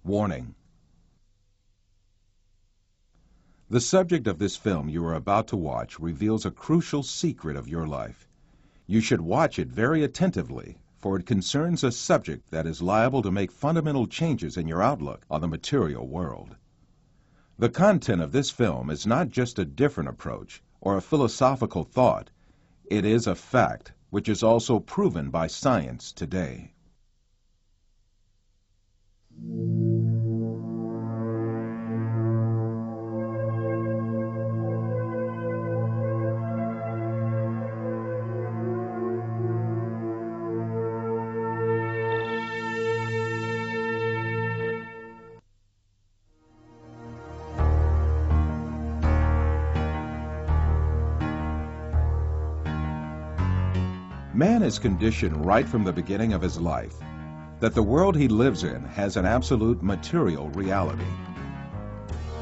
Warning. The subject of this film you are about to watch reveals a crucial secret of your life. You should watch it very attentively, for it concerns a subject that is liable to make fundamental changes in your outlook on the material world. The content of this film is not just a different approach or a philosophical thought. It is a fact, which is also proven by science today. Man is conditioned right from the beginning of his life that the world he lives in has an absolute material reality.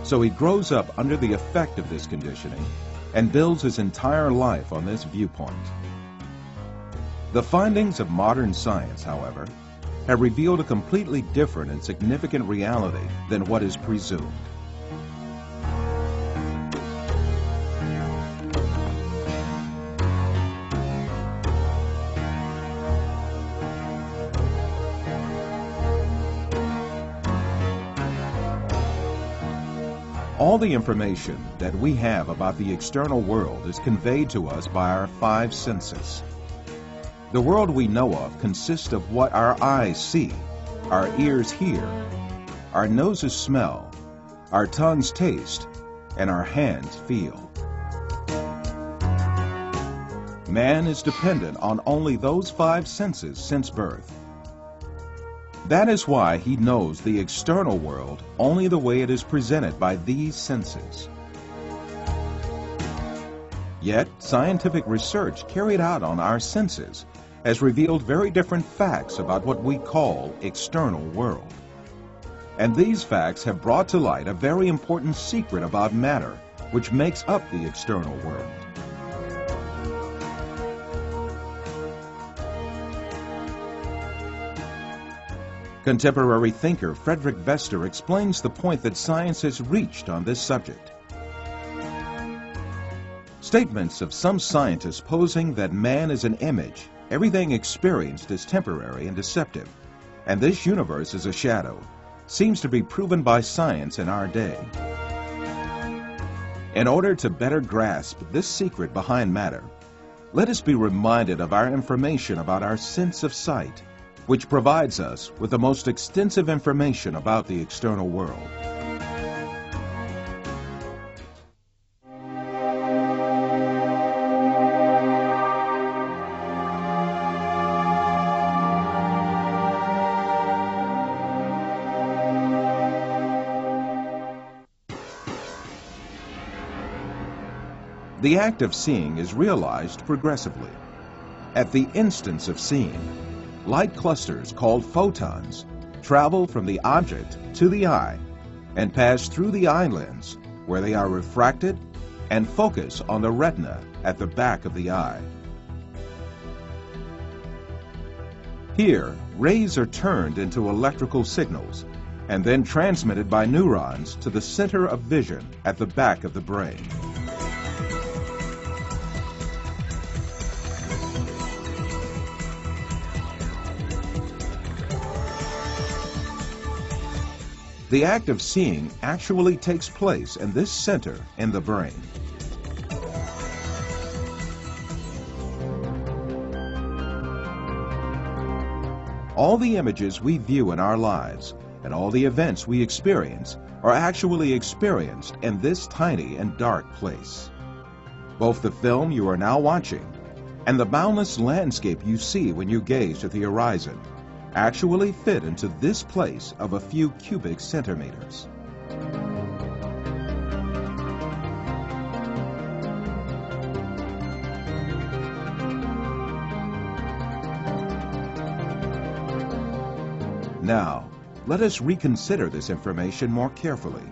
So he grows up under the effect of this conditioning and builds his entire life on this viewpoint. The findings of modern science, however, have revealed a completely different and significant reality than what is presumed. All the information that we have about the external world is conveyed to us by our five senses. The world we know of consists of what our eyes see, our ears hear, our noses smell, our tongues taste, and our hands feel. Man is dependent on only those five senses since birth. That is why he knows the external world only the way it is presented by these senses. Yet, scientific research carried out on our senses has revealed very different facts about what we call external world. And these facts have brought to light a very important secret about matter, which makes up the external world. Contemporary thinker Frederick Vester explains the point that science has reached on this subject. Statements of some scientists posing that man is an image, everything experienced is temporary and deceptive, and this universe is a shadow, seems to be proven by science in our day. In order to better grasp this secret behind matter, let us be reminded of our information about our sense of sight, which provides us with the most extensive information about the external world. The act of seeing is realized progressively. At the instance of seeing, light clusters called photons travel from the object to the eye and pass through the eye lens, where they are refracted and focus on the retina at the back of the eye. Here, rays are turned into electrical signals and then transmitted by neurons to the center of vision at the back of the brain. The act of seeing actually takes place in this center in the brain. All the images we view in our lives and all the events we experience are actually experienced in this tiny and dark place. Both the film you are now watching and the boundless landscape you see when you gaze at the horizon actually fit into this place of a few cubic centimeters. Now, let us reconsider this information more carefully.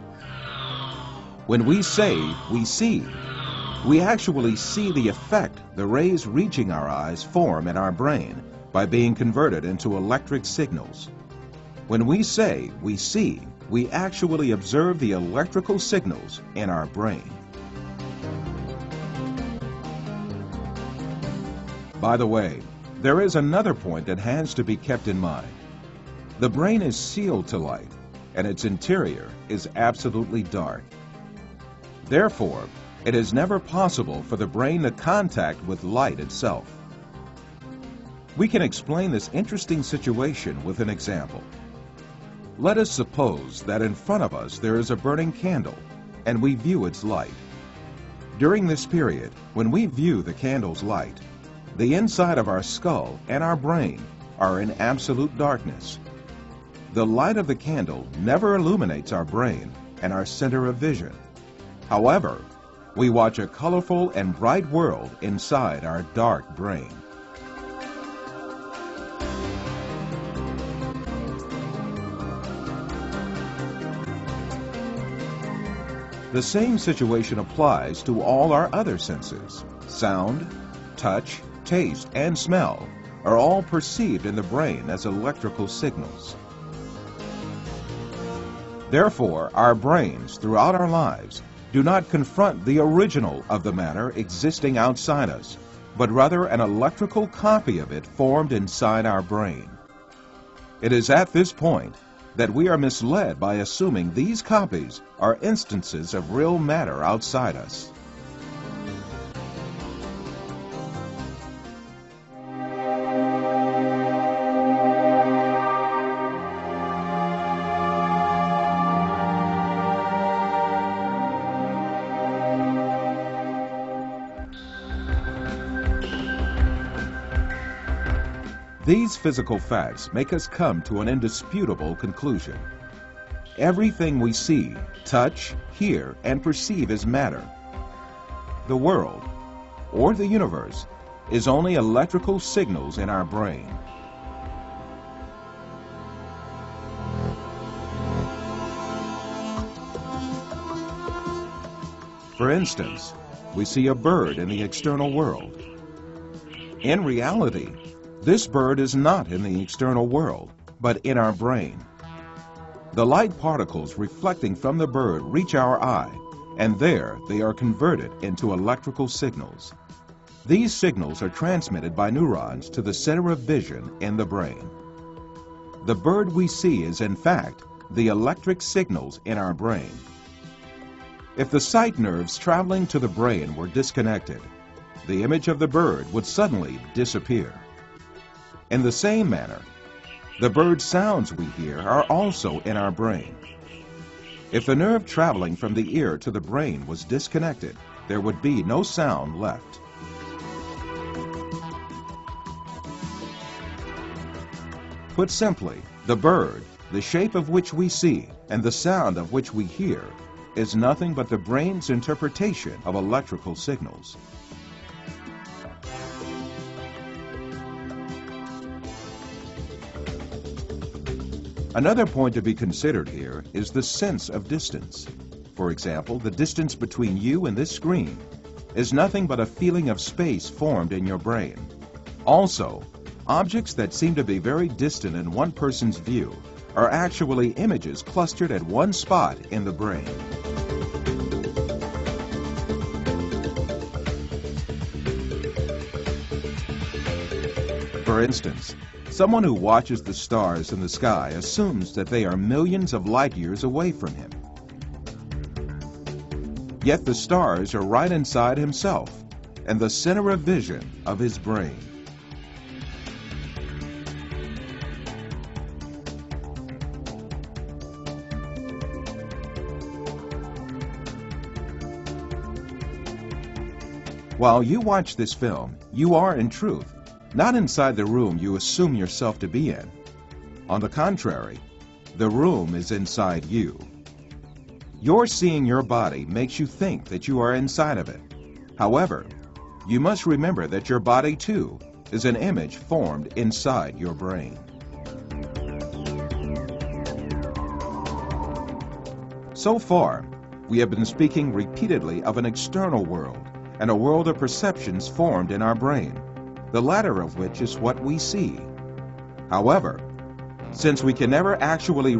When we say we see, we actually see the effect the rays reaching our eyes form in our brain by being converted into electric signals. When we say we see, we actually observe the electrical signals in our brain. By the way, there is another point that has to be kept in mind. The brain is sealed to light, and its interior is absolutely dark. Therefore, it is never possible for the brain to contact with light itself. We can explain this interesting situation with an example. Let us suppose that in front of us there is a burning candle, and we view its light. During this period, when we view the candle's light, the inside of our skull and our brain are in absolute darkness. The light of the candle never illuminates our brain and our center of vision. However, we watch a colorful and bright world inside our dark brain. The same situation applies to all our other senses. Sound, touch, taste, and smell are all perceived in the brain as electrical signals. Therefore, our brains throughout our lives do not confront the original of the matter existing outside us, but rather an electrical copy of it formed inside our brain. It is at this point that we are misled by assuming these copies are instances of real matter outside us. These physical facts make us come to an indisputable conclusion. Everything we see, touch, hear, and perceive is matter. The world, or the universe, is only electrical signals in our brain. For instance, we see a bird in the external world. In reality, this bird is not in the external world, but in our brain. The light particles reflecting from the bird reach our eye, and there they are converted into electrical signals. These signals are transmitted by neurons to the center of vision in the brain. The bird we see is, in fact, the electric signals in our brain. If the sight nerves traveling to the brain were disconnected, the image of the bird would suddenly disappear. In the same manner, the bird sounds we hear are also in our brain. If the nerve traveling from the ear to the brain was disconnected, there would be no sound left. Put simply, the bird, the shape of which we see, and the sound of which we hear, is nothing but the brain's interpretation of electrical signals. Another point to be considered here is the sense of distance. For example, the distance between you and this screen is nothing but a feeling of space formed in your brain. Also, objects that seem to be very distant in one person's view are actually images clustered at one spot in the brain. For instance, someone who watches the stars in the sky assumes that they are millions of light years away from him. Yet the stars are right inside himself and the center of vision of his brain. While you watch this film, you are, in truth, not inside the room you assume yourself to be in. On the contrary, the room is inside you. Your seeing your body makes you think that you are inside of it. However, you must remember that your body, too, is an image formed inside your brain. So far, we have been speaking repeatedly of an external world and a world of perceptions formed in our brain, the latter of which is what we see. However, Since we can never actually